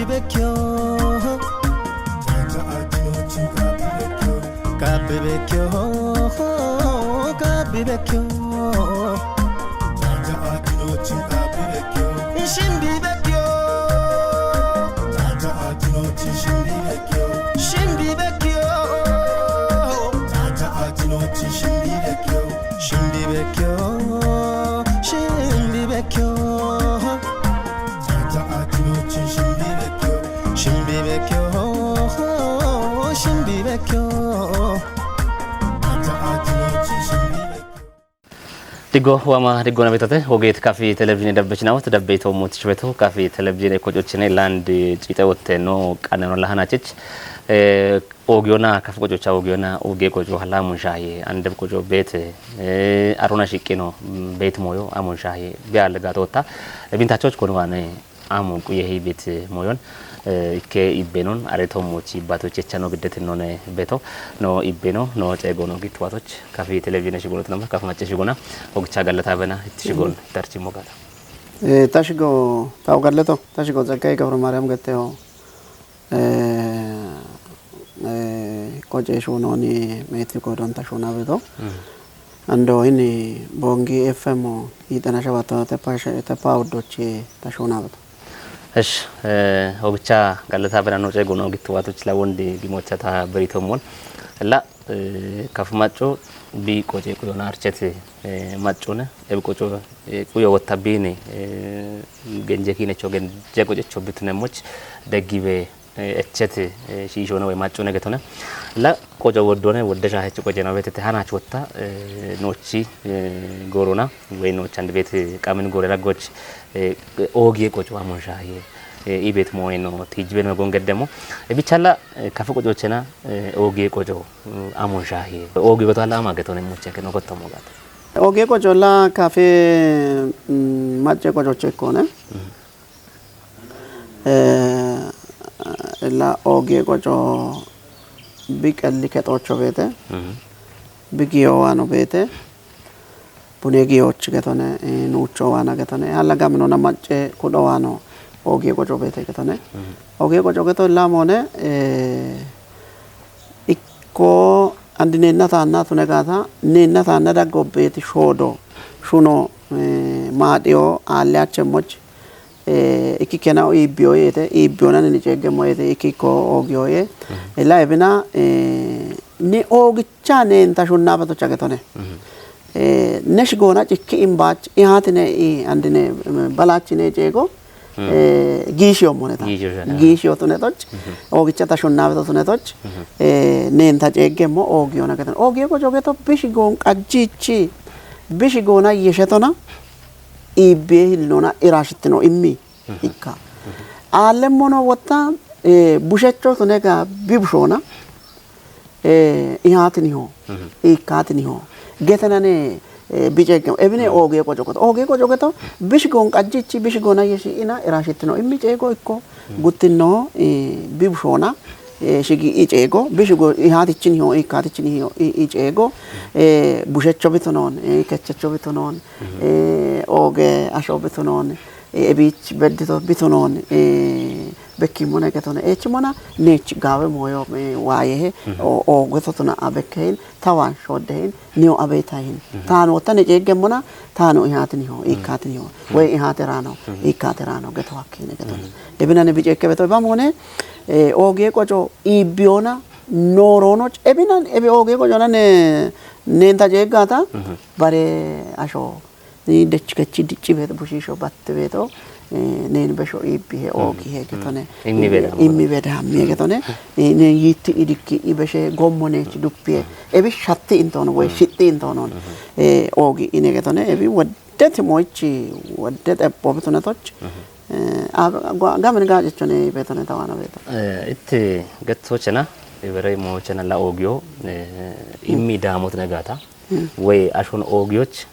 vecchio Capi vecchio Capi vecchio Shimbi vecchio Shimbi vecchio Shimbi vecchio Shimbi vecchio Shimbi vecchio Shimbi vecchio Digo wama digo na betate hogeet kafi televiziyoon dabbachinaawat dabbeetoo mootichi beetoo kafi televiziyoon kojochine land cite wotte no qanano lahanachich ogiona kafi kojocha ogiona oge kojo halamun shaye andeb kojo beet arona shiqino beet moyo amun shaye bial gatota bintachoch konwane amun kuyehi beet moyon ke ibenon areto mochi batoche chano gidete none beto no ibeno no cegono gitwatoch kafi televiziyoon shigolot nama kafi mache shigona ogcha galata bana shigol tarchi mogala tashigo taw galeto tashigo zakai gabro mariam gateo koje shononi metiko don tashona beto ando ini bongi fm itana shabato te pashe te paudoche tashona beto እሺ ወብቻ ጋለታ በራኖ ጨጎ ነው ግትዋቶች ለወንድ ዲሞቻታ በሪቶሞን ላ ከፍማጮ ቢ ቆጬ ቆዮና አርቸት ማጮነ እብቆጮ ቆዮ ወታቢኔ ገንጀኪ ነቾ ገንጀ ቆጨቾ ብትነሞች ደጊቤ እቸት ሺሾ ነው ወይ ማጮ ነገቶነ ላ ቆጮ ወዶነ ወደሻ ሄጭ ቆጨ ነው ቤት ተሃናች ወጣ ኖቺ ጎሮና ወይ ኖች አንድ ቤት ቀምን ጎረራ ጎች ኦጌ ቆጮ አሞንሻዬ ኢቤት ሞይ ነው ቲጅበን መጎንገድ ደሞ ቢቻላ ካፈ ቆጮችና ኦጌ ቆጮ አሞንሻዬ ኦጌ በታላ ማገተው ነው ሞቸከ ነው ከተሞ ጋር ኦጌ ቆጮላ ካፌ ማጨ ቆጮች ኮነ la oge ቆጮ ቢቀል ከጦቾ ቤተ ቢጊዮ ዋኖ ቤተ ቡኔጊዮች ገተነ ኑቾ ዋና ገተነ ያለጋ ምን ሆነ ማጨ ኩዶ ዋኖ ኦጌ ቆጮ ቤተ ገተነ ኦጌ ቆጮ ገቶ ላሞነ ኢኮ አንድነታና ቱነጋታ ነነታና ዳጎቤት ሾዶ ሹኖ ማዲዮ አለያቸሞች ikikena ibioyete ibiona ni chegemo yete ikiko ogioye ela ebina ni ogichane ntashunna bato chagetone neshgona chikki imbach ihatine andine balachine chego gisho moneta gisho tunetoch ogicha tashunna bato tunetoch ne nta chegemo ogiona getone ogio ko jogeto bishigon qajichi bishigona yeshetona ibe hilona irashitno immi ikka allemono wata bushecho tunega bibshona ihatni ho ikatni ho getanane bijegem ebine oge ko jogoto bishgon qajichi bishgona yeshi ina irashitno immi chego ikko gutino bibshona shigi ichego bishugo ihatichini ho ikatichini ho ichego bushecho bitonon kechecho bitonon oge asho bitonon ebich bedito bitonon bekimona ketone echmona nech gawe moyo waye o gototuna abekhin tawan shodehin niyo abetahin tano tane jegemona tano ihatini ho ikatini ho we ihaterano ikaterano geto hakkine getone ebinane bijeke beto bamone oge kojo ibiona noronoch ebinan ebi oge kojo nane nenta jegata bare asho ni dechkechi dichi beto bushisho batte beto nen besho ibi he ogi he getone immi beda mi getone ne yitti idikki ibeshe gommone chi duppie ebi shatti intono we shitti intono ogi ine getone ebi wadet moichi wadet ebobetone toch gamen gaajechone betone tawana beto itti gatsochena ibere mochena la ogio immi damot negata way ashon ogioch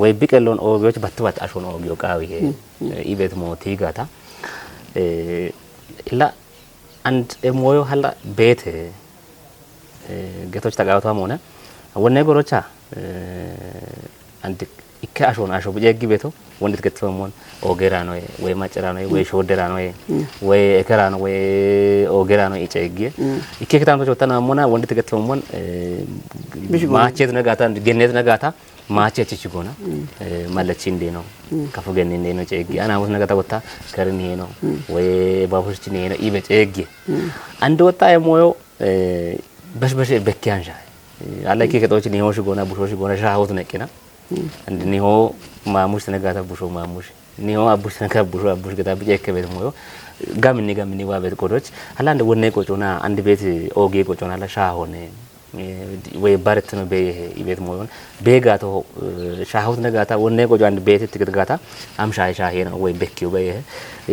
way bikelon ogioch batbat ashon ogio qawi he ibet moti gata ila and emoyo hala bete gatoch tagawta mona wonne gorocha and ኢካሾን አሾ በጀግ ቤቶ ወንድ ተከተፈሞን ኦጌራ ነው ወይ ማጨራ ነው ወይ ሾደራ ነው ወይ ኤከራ ነው ወይ ኦጌራ ነው ኢጨግ ኢከከታንቶች ወጣና ሞና ወንድ ተከተፈሞን ማቸት ነጋታ ገነት ነጋታ ማቸት ይችጎና ማለች እንዴ ነው ከፉ ገኔ እንዴ ነው ጨግ አና ወስ ነጋታ ወጣ ከርን ይሄ ነው ወይ ባቡርች ይሄ ነው ኢበጨግ አንድ ወጣ የሞዮ በሽበሽ በኪያንሻ አላኪ ከቶች ነው ሽጎና ቡሾሽ ጎና ሻውት ነቂና እንድኒሆ ማሙሽ ነጋታ ቡሾ ማሙሽ ኒሆ አቡሽ ነጋ ቡሾ አቡሽ ገታ በጨግ ቤት ሞዮ ጋምኒ ዋበት ቆዶች አላንድ ወኔ ቆጮና አንድ ቤት ኦጌ ቆጮና ለሻ ሆነ ወይ ባረት ነው በቤት ሞዮን በጋቶ ሻሁት ነጋታ ወኔ ቆጮ አንድ ቤት ትግጋታ አምሻ ሻሄ ነው ወይ በኪው በይ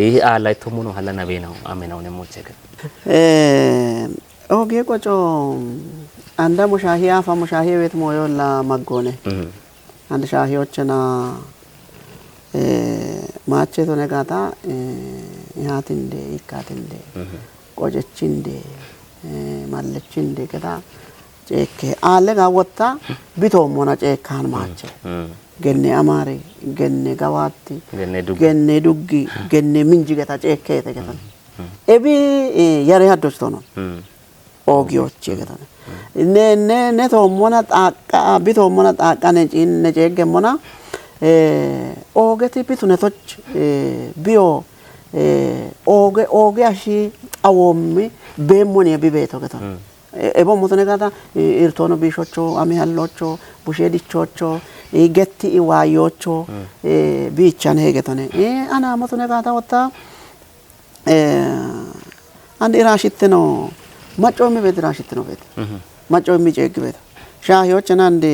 ይሄ አላይ ተሙ ነው ሀላና በይ ነው አሜናው ነው ሞቸከ ኦጌ ቆጮ አንዳ ሙሻሂ አፋ ሙሻሂ ቤት ሞዮ ለማጎነ አንድ ሻሂዎችና ማቸቶ ነጋታ ያትንዴ ይካትንዴ ቆጨችንዴ ማለችንዴ ከታ ጨከ አለጋ ወጣ ቢቶም ሆነ ጨካን ማቸ ገኔ አማሪ ገኔ ጋዋቲ ገኔ ዱጊ ገኔ ምንጂ ገታ ጨከ ተከታ ኤቢ ያሬ ሀዶስቶ ነው ኦጊዮች ገታ ነ ቶሞና ጣቃ ቢቶሞና ጣቃ ነጪን ነጨገሞና ኦገቲ ቢቱነቶች ቢዮ ኦጌ አሺ ጣወሚ በሞኔ ቢቤቶ ገታ ኤቦ ሞተነጋታ ኢርቶኖ ቢሾቾ አሚያሎቾ ቡሼዲቾቾ ይገቲ ኢዋዮቾ ቢቻን ሄገቶነ አና ሞተነጋታ ወጣ አንድ ራሽት ነው ማጮሚ ቤት ራሽት ነው ቤት ማጮሚ ጨግ ቤት ሻሂዎችና አንድ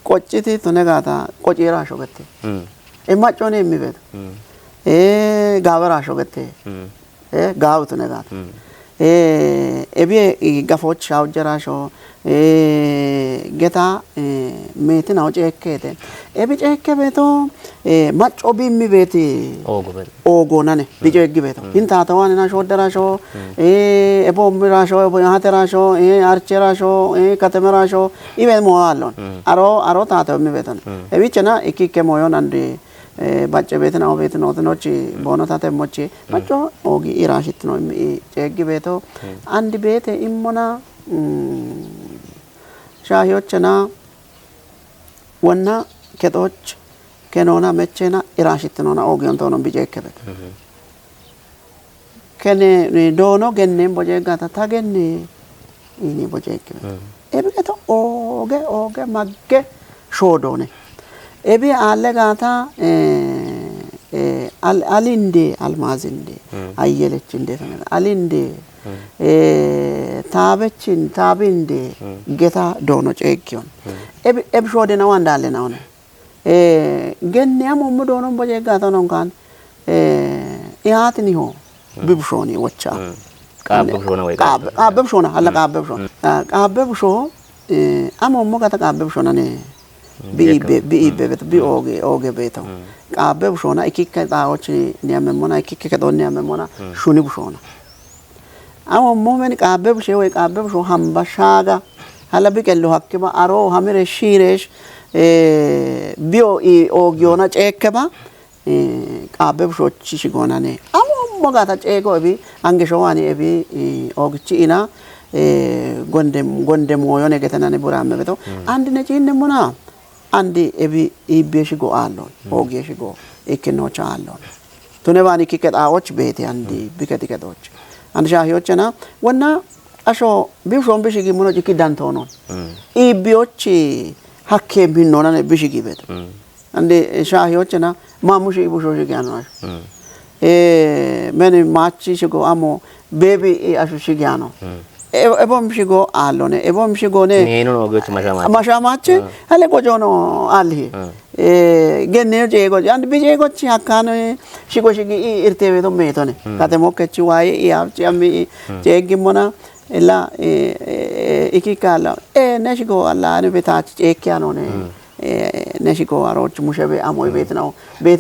ቆጭቲ ተነጋታ ቆጭራ ሾገቴ ማጮኔ የሚቤት ጋበራ ሾገቴ ጋው ተነጋታ ኤቢ ጋፎች አውጀራሾ ጌታ ሜትን አውጨ ከተ ኤቢ ጨከ ቤቶ ማጮ ቢሚ ቤት ኦጎናኔ ቢጨግ ቤቶ እንታ ተዋንና ሾደራሾ ኤቦ ምራሾ ያተራሾ አርቸራሾ ከተመራሾ ኢቤት ሞአሎን አሮ ታተው ሚ ቤቶ ኤቢቸና ኢኪከ ሞዮን አንድ ባጨ ቤት ነው ቤት ነው ተኖች ቦኖታ ተሞቼ ማጮ ኦጊ ኢራሽት ነው ጨግ ቤቶ አንድ ቤት ኢሞና ሻሂዎችና ወና ከቶች ከኖና መቼና ኢራሽት ነውና ኦጊዮን ተሆነ ቢጨከበት ከኔ ዶኖ ገኔም ቦጀጋታ ታገኔ ኢኒ ቦጀከበት ኤብከቶ ኦጌ ማገ ሾዶኔ ኤቢ አለጋታ አሊንዴ አልማዝንዴ አየለች እንዴ ተነጋ አሊንዴ ታበችን ታቢንዴ ጌታ ዶኖ ጨኪዮን ኤብ ሾደ ነው አንዳለ ነው ገኒያም ኦሙ ዶኖ በጀጋታ ነው እንኳን ያትኒሆ ቢብሾኒ ወቻ ቃበብሾና ወይ ቃበብሾና አለ ቃበብሾ አሞሞ ጋታ ቃበብሾና ነ ቢቤት ኦጌ ቤቶ ቃበብሾና ኢኪከ ጣዎች ኒያመሞና ኢኪከ ከዶን ኒያመሞና ሹኒ ብሾና አሞ ሞመን ቃበብሾ ወይ ቃበብሾ ሀምባሻጋ ሀለብቀሉ ሀክባ አሮ ሀምረ ሺሬሽ ቢዮ ኦጊዮና ጨከባ ቃበብሾች ሽጎናኔ አሞ ሞጋታ ጨጎ ቢ አንገሾዋኒ ቢ ኦግቺ ኢና ጎንደም ሞዮኔ ገተናኔ ቡራመ ቤቶ አንድ ነጪን ነሙና አንድ ኤቢ ኢቤሽጎ አሎን ኦጌሽጎ ኢክኖቻ አሎን ቱነባኒ ኪከጣዎች ቤት አንዲ ቢከቲከቶች አንድ ሻሂዎችና ወና አሾ ቢሾም ቢሽጊ ሙኖ ጂኪ ዳንቶ ነው ኢቢዎች ሀኬ ቢኖና ቢሽጊ ቤት አንድ ሻሂዎችና ማሙሽ ኢቡሾሽ ጋናሽ ምን ማቺ ሽጎ አሞ ቤቢ አሾ ሽጋኖ ኤቦም ሽጎ አሎኔ ኤቦም ሽጎኔ ኔኖ ኦጌች ማሻማች አለ ቆጆ ነው አለ ገኔ ጄጎ አንድ ቢጄጎች አካነ ሽጎ ሽጊ ኢርቴ ቤቶ ሜቶኔ ካተሞከች ዋይ ያብጭ አሚ ጄግሞና ኤላ ኢኪካላ ነሽጎ አላ አነ ቤታች ጄኪያኖ ነ ነሽጎ አሮች ሙሸቤ አሞይ ቤት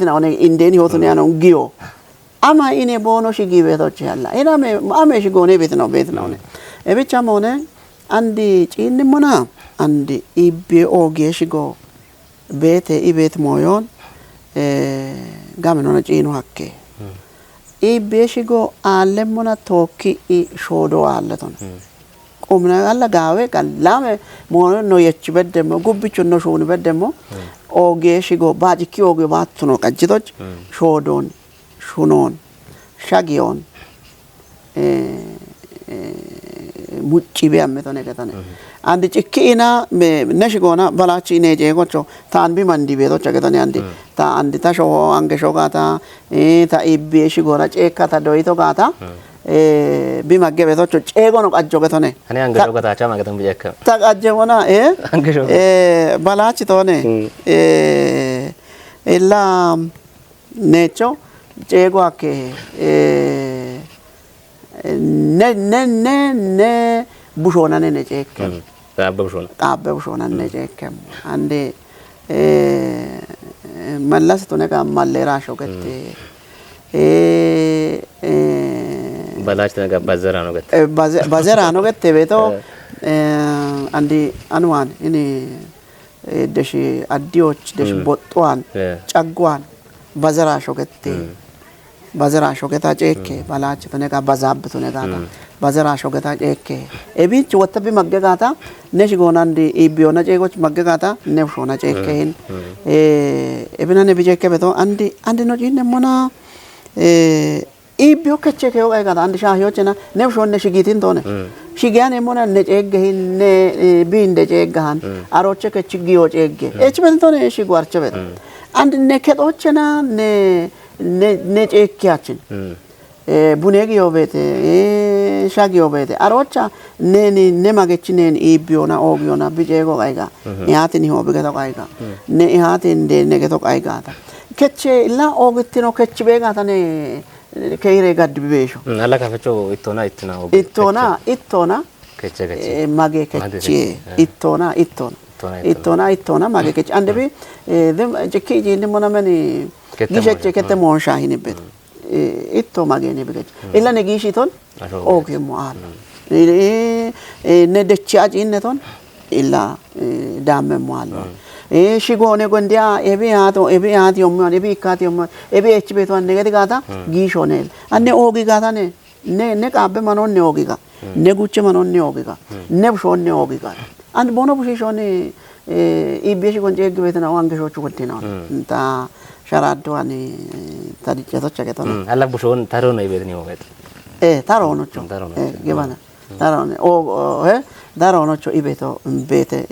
ነው ነ ኢንዴኒ ሆቱን ያኖ ጊዮ አማ ኢኔ ቦኖ ሽጊ ቤቶች ያላ ኢና አሜ ሽጎ ነ ቤት ነው ነ ኤብቻ ሞነ አንዲ ጪን ሞና አንዲ ኢቤ ኦጌ ሽጎ بيت بيت مويون قامنا نجينو هكي بيشيغو علمنا توكي شودو علتون قمنا alla gawe kallame mono no yechibedemo gubbicho no shuni bedemo oge shigo baji ki oge battuno qajjitoj shodon shunon shagion muccibe ammetone ketane andi cikkina me neshigona balachi neje gocho tan bi mandi bedo chagetane andi ta andi ta sho ange shogata ta ibbe shigora cekata doito gata bima gebe to cegono qajjogetone ani ange shogata chama getan bijekka ta qajjemona ange shogata balachi tone ella necho cego akke ne bushona ne cekke abbe bushona ne cekke ande mallas tone ka mallera shogette balach tane bazarano gette bazarano gette beto andi anwan ini deshi adioch deshi botwan chagwan bazara shogette bazara shogeta cekke balach tane ka bazab tone ka bazara shogeta cekke ebich wottabi magge gata neshgonandi ibiona cegoch magge gata nefshona cekke hin ebina ne bijeke beto andi no jinne mona ibyo keceke yo gata andi shahyo chena nefshone shigitin tone shigane mona ne cegge hin ne binde ceggan aroche kechgiyo cegge echben tone shigwarche bet andi ne ketochena ne cekkiyachin bunegi yobete shagi yobete arocha ne magechi ne ibiona ogiona bijego gaiga yatin hobigata gaiga ne yatin de ne geto gaiga keche la ogitino kechbe gata ne keire gadbesho alla kafecho ittona keche mage keche ittona mage keche andebi dem jekke jinde mona mani gisheche kete mon shahine bet itto mage ne bege illa ne gishiton oge mual ne decciaj inneton illa damme mual shigone gondia ebi ato yomman ebi ikati yomman ebi echbeto anne gadi gata gishonel anne ogi gata ne kabbe manon ne ogi ga ne gucce manon ne ogi ga ne bushon ne ogi ga and bono bushi shone ibyeshi gonje egbetna wange shochu kontina ta sharaddo ani tadiche to chagetona alla bushon taro no ibetni obet taro no cho gebana taro o daro no cho ibeto bete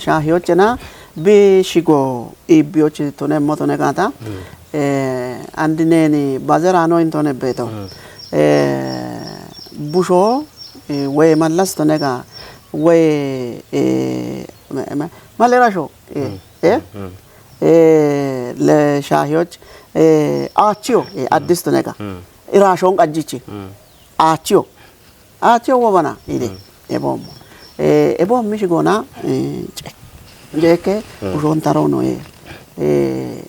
shahyo chena be shigo ibyochi tone motone gata andineni bazarano intone beto busho we mallas tone ga we malera sho le shahyoch achio addis tone ga irashon qajjichi achio wabana ide ebom mishigona jeke ushon tarono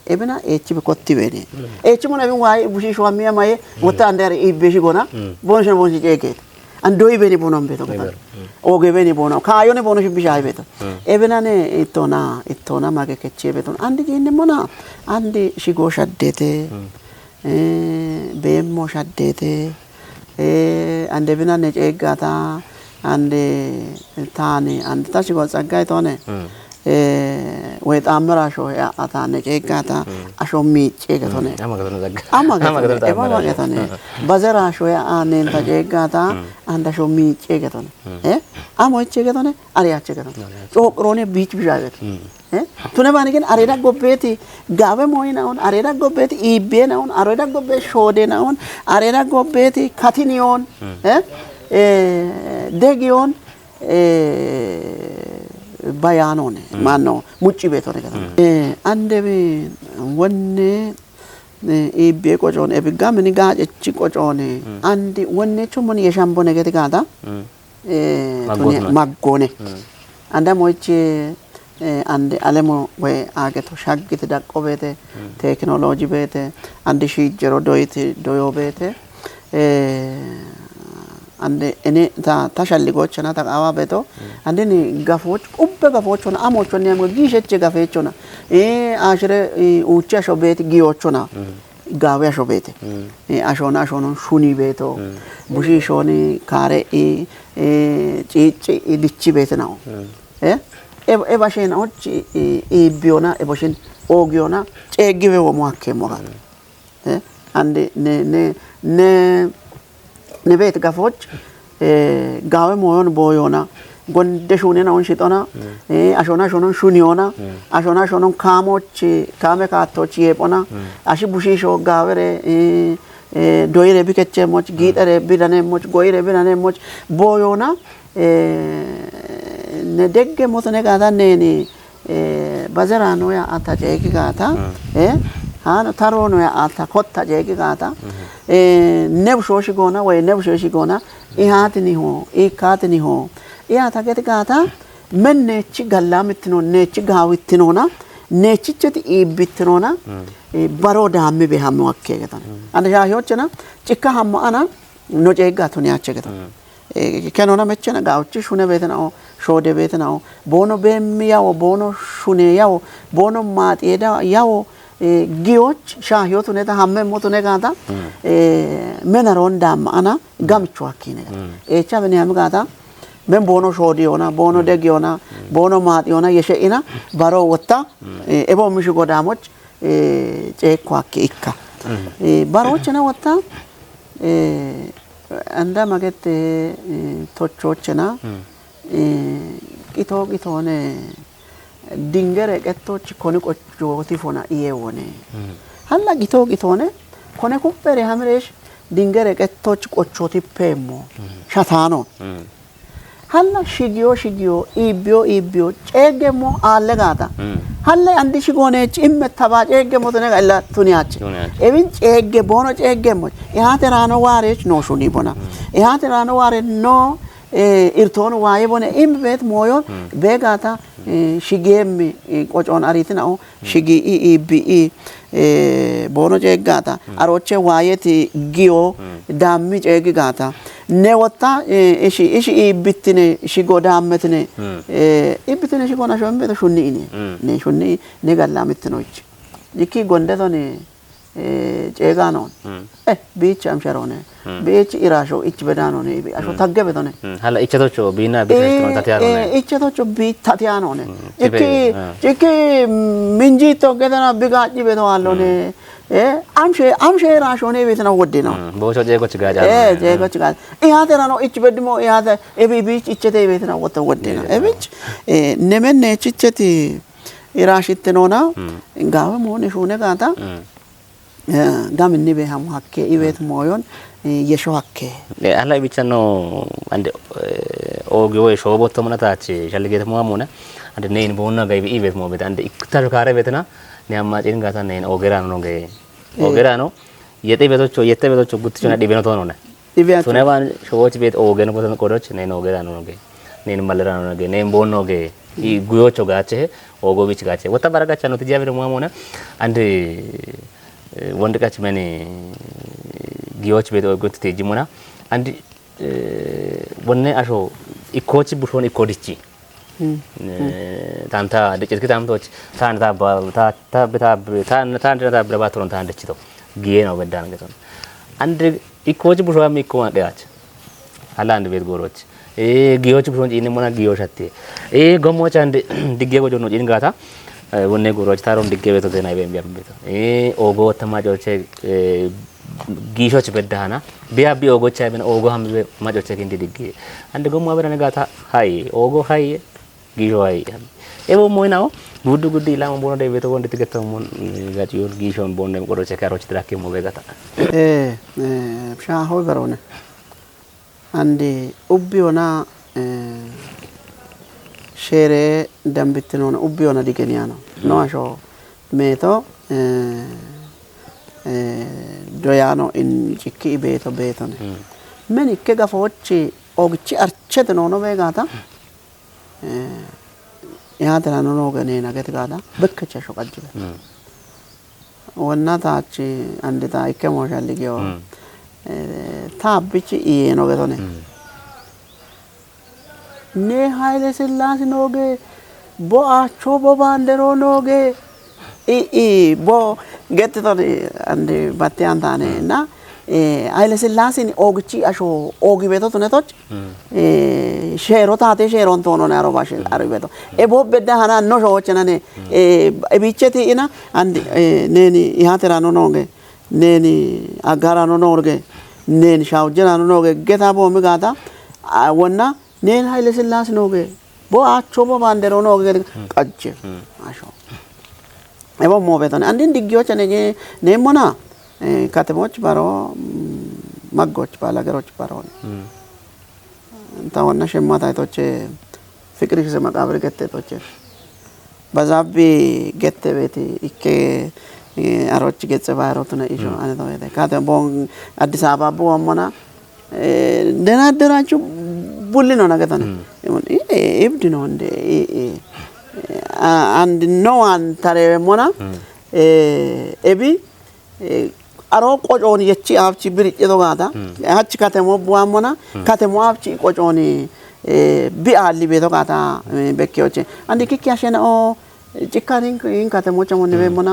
ebena echibe kotti bene echimona bi wai bushi shwa miya maye wota andere ibeshigona bonshi jeke andoi bene bonom beto oge bene bonom kayo ne bono shibisha beto ebena ne itona mage keche beto andi jinne mona andi shigo shaddete bemmo shaddete ande bena ne egata ande tane ande tashi go tsagai tone we tamra sho ya atane egata asho mi chegatone amagatone bazara sho ya anen ta egata anda sho mi chegatone amo chegatone ariya chegatone chokrone beach bijaget tune banigen areda gobbeti gawe moina on areda gobbeti ibbe na on areda gobbe shode na on areda gobbeti katinion degion bayanone manno mucci betone kata andebi wonne ibbe ko jon e bigamni gaaje ci ko jone andi wonne chumoni e shambone gete gata maggone anda moiche ande alemo we ageto shaggite daqqobete technology bete andi shijero doyte doyobete ande ene ta shalli gochana ta qawa beto ande ni gafoch ubbe gafochona amochona am gisheche gafechona ashre ucha shobet giochona gawe shobete ashona shuni beto bushi shoni kare chichi dichi bete nao e bashen ochi biona e bashen ogiona chegiwe wo mwakke moga ande ne bet gafoch gawe moyon boyona gonde shune na on shitona ashona shuniona ashona kamoch kame kato chiepona ashi bushi sho gawere doire bikeche moch gidare bidane moch goire bidane moch boyona ne degge motone gada ne bazarano ya ataje ki gata han tarono ya ata kotta je ki gata nev shoshi gona way nev shoshi gona I hatni ho I katni ho ya ta get gata menne chi gallamitno ne chi gawitno na ne chi cheti ibitno baro damme be hammo akke gatan anda ya yochna chikka hammo ana no je gatuni ache gatan kenona mechena gauchi shune betena shode betena bono bem yawo bono shune yawo bono mat eda yawo gioch shahyotu ne ta hamme motu ne gata menaron dam ana gamchu akine chavene am gata men bono shodi ona bono degi ona bono mat ona yeshe ina baro watta ebo mishu godamoch che kwakke ikka baro chena watta anda magette tochochena kitone dingere ketto chikoni qochoti fona iewone halla kitone kone kuppere hamresh dingere ketto qochoti pemmo shatano halla shigio ibio chegemo allegata halla andi shigone chimme taba chegemo tone galla tuniache evin chegge bono chegemo ihaterano warech no shuni bona ihaterano ware no irtono waye bone imbet moyon begata shigemi qochon aritina shigi ibi bono chegata aroche wayeti gio dammi chegigata ne watta ishi ibitine shigo dammetine ibitine shigo na shombe to shunni ne shunni ne gallamitinoch dikki gondetone chegano beach am sharone beach irasho ich bedano ne asho tagge bedone hala ichatocho bina bitestron tatiarone ichatocho bi tatianone ikki minji to gedana bigaji bedo allone amshe rashone betana wodino bocho jego chigaja jego chigaja ihaterano ich bedimo ihate ebi beach ichete betana wotta wodino ebich nemenne chicheti irashittenona gawa mone shune gata gaminni be ham hakke ibet moyon yesho hakke alla bichano ande ogo shobotto manatachi shaligete moamuna ande nein bonna gaibe ibet mo bet ande iktar kare betna ne amma tin gata nein ogerano yete betocho gutchona dibeno tonone tone ban shoboch bet ogeno botan kodoch nein ogerano noge nein malerano noge nein bonno ge I guyocho gache ogo bich gache wata baragacha no tijabere moamuna ande wonde kach mani giyoch bedo gotti tejimuna andi wonne asho ikochi bushon ikodichi tanta de chirki tamtoch tanta ta brabatron tanta chito gieno bedan geton andi ikochi bushon mi ko deach halande bet goroch giyoch bushon ini mona giyo shatti gomo chande digge go jono ingata wonne goroch taron digge beto dena be mbiam beto ogo tamajoche gishoch bedana biabi ogo chaben ogo hambe majoche kindi digge ande gomo abana gata hay ogo hay gisho hay ebo moinao guddu ila mo bono de beto wonde tigeto mon gati yor gisho bonde goroche karoch trakke mo be gata sha ho barone ande ubbiona shere dambitino ubbiona digeniano no asho meto doyano in cikki betone meni ke gafochi ogchi archete no vegata yaadra no gane na getgada bekkacha sho qajjibe wonna taachi andita ikkemo shalligyo taabbichi iyeno getone ne Haile Sillaase nooge bo acho bo bandero nooge bo gettetone ande batte andane na Haile Sillaase ni ogchi asho ogi beto tune toch shero taate sheron tono ne aro bashe aro beto e bo bedda hana no sho chenane e bicheti ina ande neni ihatera no nooge neni agara no nooge neni shawjana no nooge geta bo mi gata wonna nen Haile Sillaase nooge bo acho bo bandero nooge qajje asho ebo mo betone andin digyo chane ne mona katemoch baro maggoch balageroch baro ታውና ሸማታ አይቶች ፍቅር ከሰማ መቃብር ገተቶች በዛቢ ገተ ቤት ኢኬ አሮች ገጸ ባሮት ነው ኢሾ አነ ነው ካተ ቦን አዲስ አበባ ቦሞና ደናደራችሁ ቡል ነው ነገተነ ኢብድ ነው እንደ አንድ ነው አንታሬ ሞና ኤቢ አሮ ቆጮን የቺ አብቺ ብሪጭ ዶጋታ አች ከተሞ ቡአሞና ከተሞ አብቺ ቆጮን ቢአሊ ቤቶጋታ በኪዮቼ አንዲ ኪኪ ያሸነኦ ጭካኔን ኢን ከተሞ ቸሞን በሞና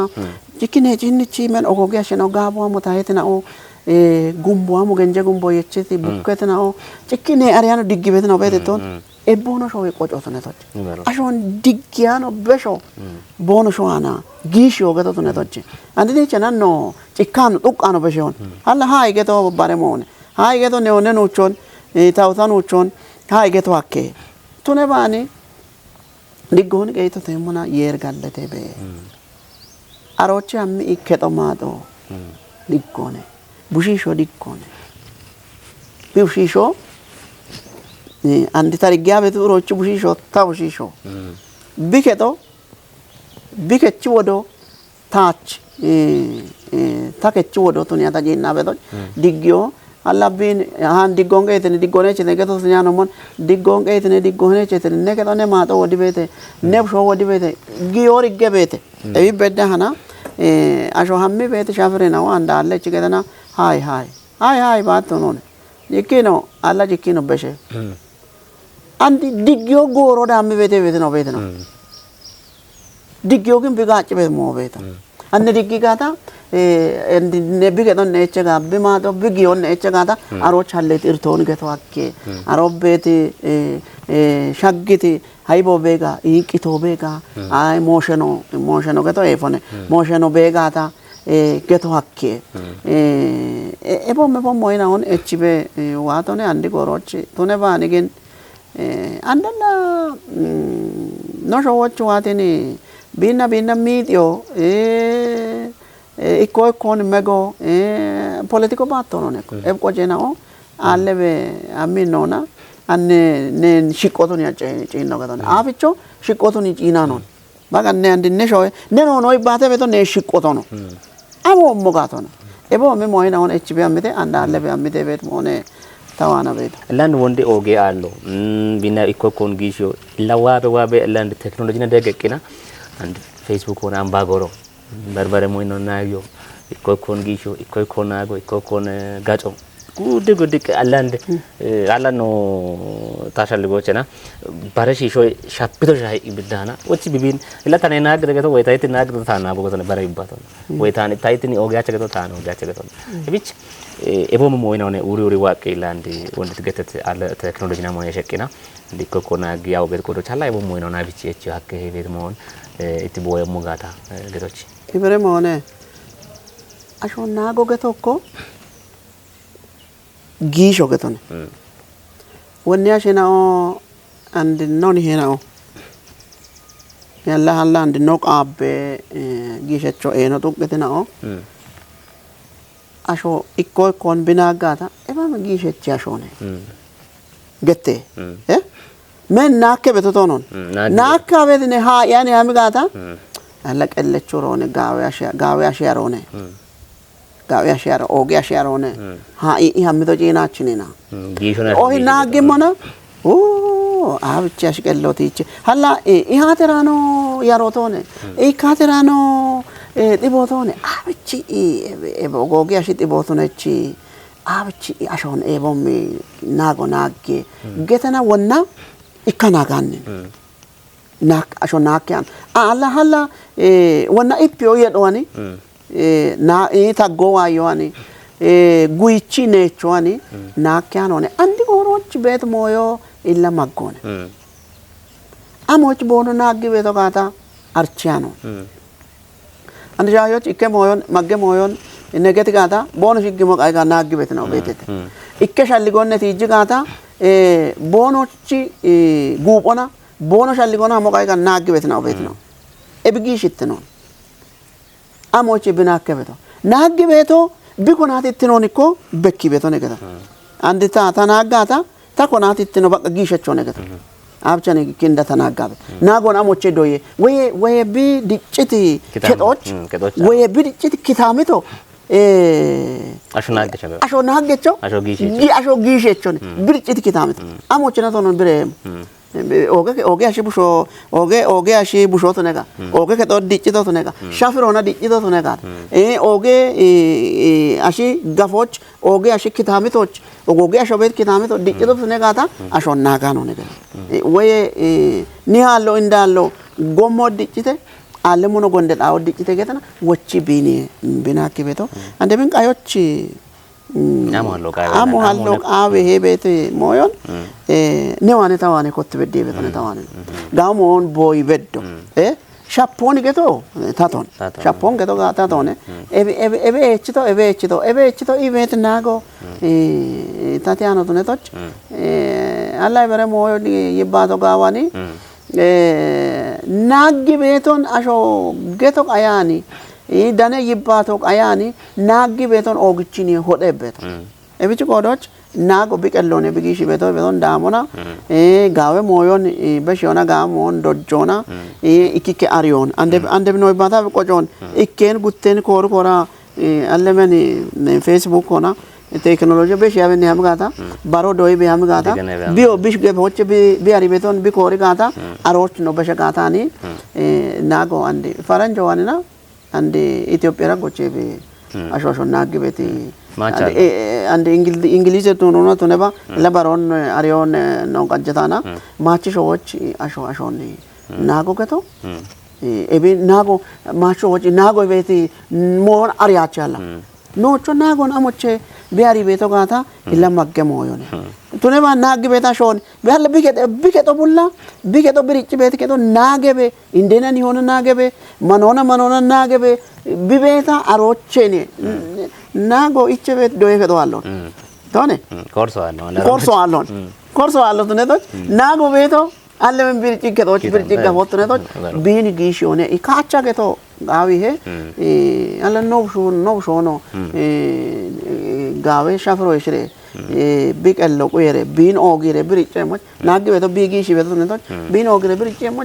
ጭኪኔ ጭንቺ መን ኦጎጊ ያሸነኦ ጋቦ ሞታየትናኦ ጉምቦ ገንጀ ጉምቦ የቺቲ ቡከትናኦ ጭኪኔ አሪያኖ ዲጊ ቤት ነው ቤተቶን ኤቦኖ ሾው ቆጮት ነቶች አሾን ዲጊያኖ በሾ ቦኖ ሾዋና ጊሾ ገቶት ነቶች አንዲ ቸናኖ ጭካኑ ጡቃኖ በሾን አላ ሃይ ገቶ ባረሞን ሃይ ገቶ ነውነ ኖቾን ታውታኖቾን ሃይ ገቶ አከ ቱነባኒ ዲጎን ገይቶ ተሞና የርጋለተ በ አሮቼ አሚ ኢከቶማዶ ዲጎነ ቡሺሾ ዲጎነ ቡሺሾ አንዲ ታሪጊያ ቤቱ ሮቹ ቡሺሾ ታቡሺሾ ቢከቶ ቢከቺ ወዶ ታች ታከቺ ወዶ ቱኒያ ታጂና ቤቶ ዲጊዮ አላቢን አን ዲጎንገ እተነ ዲጎነ ቸ ነገቶ ሱኛ ነሞን ዲጎንገ እተነ ዲጎነ ቸ እተነ ነገቶ ነ ማጦ ወዲ ቤተ ነብሾ ወዲ ቤተ ጊዮር ይገቤተ እቢ በዳህና አሾ ሀሚ ቤተ ሻፍሬ ነው አንዳለ ጭገተና ሃይ ሃይ ሃይ ሃይ ባቶ ነው ይኪኖ አላ ይኪኖ በሸ አንዲ ዲጊዮ ጎሮ ዳሚ ቤተ ቤተ ነው ዲጊዮ ግን ቢጋጭ ቤት ሞ ቤተ አንዲ ዲጊ ጋታ እንዲ ነቢ ገቶን ነቸጋ ቢማቶ ቢጊዮን ነቸጋታ አሮች አለት ኢርቶን ገተዋኬ አሮቤት ሻግቲ ሃይቦ ቤጋ ይቂቶ ቤጋ አይ ሞሸኖ ገቶ ኤፎነ ሞሸኖ ቤጋታ ገተዋኬ ኤቦም ሞይናውን ኤችቤ ዋቶነ አንዲ ጎሮች ቱነ ባኒ ግን አንደና ኖሾዎች ዋቴኒ ቢና ሚዲዮ iko kon mego politico battono neko e qojenao allebe aminona anne ne shikotoni acino gadon abicho shikotoni cina non baga ne andine shoy ne no noi bate beto ne shikotono amo mogatono ebo me moina on hb amite anda allebe amite bet mone tawana bet land wonde oge allo bina iko kon gisho lawabe land technology na degekina and facebook on ambagoro በርበሬ ሞይ ነው ናዮ ኢኮኮን ጊሾ ኢኮኮን አጎ ኢኮኮን ጋጮ ጉድ አላ ነው ታሻልጎችና ባረሺሾ ሻፕቶ ሻይ ይብዳና ወጪ ቢቢን ለታኔ ናግ ደገቶ ወይታይት ናግ ታና ቦጎተ ነበር ይባቶ ወይታኔ ታይትኒ ኦጋቸ ገቶ ታና ኦጋቸ ገቶ እቢች ኤቦም ሞይ ነው ኡሪ ዋቀ ላንዲ ወንድት ገተት አለ ቴክኖሎጂ ና ሞይ ሸቂና ዲኮኮና ያው ቤት ኮዶች አላ ኤቦም ሞይ ነው ናቢች እቺ ሀከ ቤት ሞን እቲ ቦየ ሞጋታ ገቶች ይበረ ሞነ አሾና ጎገቶ እኮ ጊሾ ገቶነ ወንያ ሸናኦ አንድ ኖን ሄናኦ ያላ ሀላ አንድ ኖ ቃቤ ጊሸቾ ኤኖ ጡቅተናኦ አሾ ኢኮ ኮን ቢናጋታ ኤባም ጊሸች ያሾነ ገቴ ምን ናከ በተቶኖን ናካ በደነ ሀ ያኔ አምጋታ አለቀለች ሮነ ጋዋያ ሸሮነ ጋዋያ ሸሮ ኦጊያ ሸሮነ ሀ ይሐምዶ ጄናችኔና ኦይ ናገሞና ኦ አብቻሽ ቀሎቲች ሀላ ይሃተራኖ ያሮቶነ ኢካተራኖ ጢቦቶነ አብቺ ኦጊያ ሺ ጢቦቶነች አብቺ አሾን ኤቦም ናጎ ናጌ ገተና ወና ኢካናጋን ናክ አሾ ናክያን አላ ሀላ ወና ኢፒዮ የዶኒ ና ኢታጎዋ ዮኒ ጉይቺ ነቾኒ ናክያን ሆነ አንዲ ጎሮች ቤት ሞዮ ኢለማጎነ አሞች ቦኑ ናግ ቤቶ ጋታ አርቺያኖ አንድ ጃዮች ኢከ ሞዮን ማገ ሞዮን ነገት ጋታ ቦኑ ሽግ ሞቃይ ጋ ናግ ቤት ነው ቤት ኢከ ሻልጎነት ይጅ ጋታ ቦኖቺ ጉጶና ቦኖ ሻልጎና ሞቃይ ጋ ናግ ቤት ነው እብጊ ሽት ነው አሞች ብናከ ቤቶ ናግ ቤቶ ቢኮናት ኢትኖን እኮ በኪ ቤቶ ነገታ አንድ ተናጋታ ታኮናት ኢትኖ በቃ ጊሸቾ ነገታ አብቻኔ kinda ተናጋበ ናጎን አሞቼ ዶዬ ወይ ቢ ድጭት ከጦች ወይ ቢ ድጭት ኪታሚቶ አሾ ናገቸው አሾ ጊሸቾ ብድጭት ኪታሚቶ አሞቼ ናቶ ነው ብሬ oge ashi busho to nega oge ke to dicito to nega shafirona dicito to nega oge ashi gafoch oge ashi kitamitoch oge ashi bet kitamito dicito to nega ta asho naga no nega we ni hallo indallo gommo dicite alle mono gonde dawo dicite getana wochi bini bina kibeto ande bin qayochi amo hallo awe hebete moyon newane tawane kotte bedde betone tawane gamon boy beddo shapponi geto taton shappon geto ga tatone ebe echito ivet nago tatiano tone toch alla bere moyo yibato gawani naggi beton asho geto ayani dane yibato ayani naggi beton ogichini hode beton ebichi kodoch nago bikellone bigishi beton damona gawe moyon beshona gamon dojona ikike arion ande no bata kojon ikken gutten kora allemeni facebook ona teknoloji besh yaven ham gata baro doi be ham gata bio bish ge hoche bi ari beton bi kore gata aroch no besha gata ni nago ande faranjo anina ande ethiopia ra goche be asho naggi beti ande english to no to neba labaron arion no kajatana machi shoch asho ni nago keto ebe nago macho hoche nago beti mon ariachala no cho nago amoche biari beto gata illa magge moyone tune ba nagge beta shon behal biketo bulla biketo birichi bet keto nagebe indena ni hona nagebe manona nagebe bibeta arochene nago ichebet doye keto allon tone corso allon tune to nago beto alle men birichi keto gafotne to bini gishone ikacha keto gawi he alla no shono gawe shafro ishre big allo quere bin ogire biriche mo nagge beto bigi shi beto ne to bin ogire biriche mo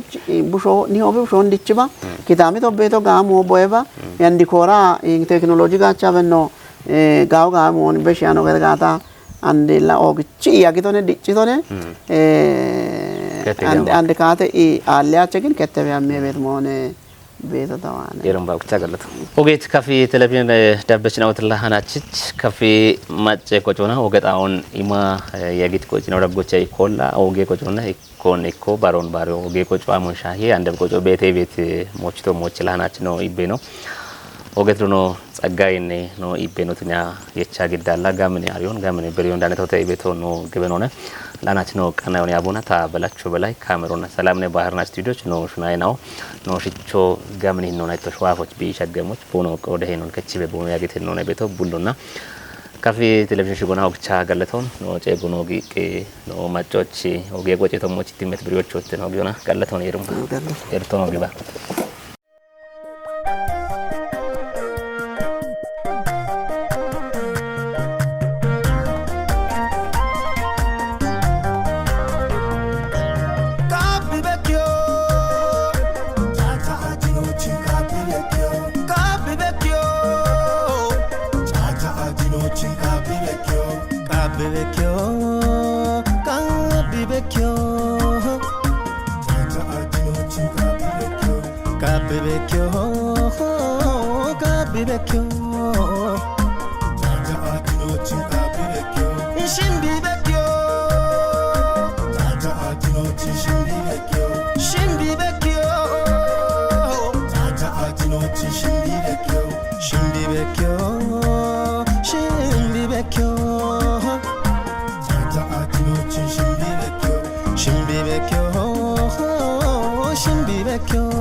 busho ni obi busho ndichiba kitami to beto gamo boeba yandi kora in technology ga chavenno gaw ga mo be shano ga gata andella ogchi yagito ne dichito ne ande kate e alya chekin ketebe amme bet mo ne ቤተ ተዋነ የረምባው ተገለጡ ኦጌት ካፌ ቴሌቪዥን ዳበችና ወተላ ሀናችች ካፌ ማጨ ቆጮና ኦገጣውን ኢማ የጊት ቆጭ ነው ረጎቻ ይኮላ ኦጌ ቆጮና ይኮን ይኮ ባሮን ባሮ ኦጌ ቆጮ አሞን ሻሂ አንደ ቆጮ ቤት ሞችቶ ሞች ላናች ነው ይቤ ነው ኦጌት ነው ጸጋይኔ ነው ይቤ ነው ትኛ የቻ ግዳላ ጋምን ያሪዮን ጋምን በሪዮን እንዳነተው ተይቤቶ ነው ግበኖነ ላናች ነው ቀናውን ያቡና ታበላችሁ በላይ ካሜሮና ሰላም ነው ባህርና ስቱዲዮች ነው ሹናይ ነው ነው ሽቾ ጋምን ነው ናይቶ ሸዋፎች ቢሸገሞች ቦኖ ወደ ሄኖን ከቺበ ቦኖ ያገት ነው ነቤቶ ቡሉና ካፌ ቴሌቪዥን ሽጎና ወክቻ ገለተውን ነው ጨጉኖ ጊቄ ነው ማጮች ኦጌ ቆጨቶሞች ቲመት ብሪዎች ወጥ ነው ጊዮና ገለተውን ይሩም ኤርቶ ነው ግባ Vecchio, attinoci Shimbi vecchio Shimbi vecchio Tata attinoci Shimbi vecchio Shimbi vecchio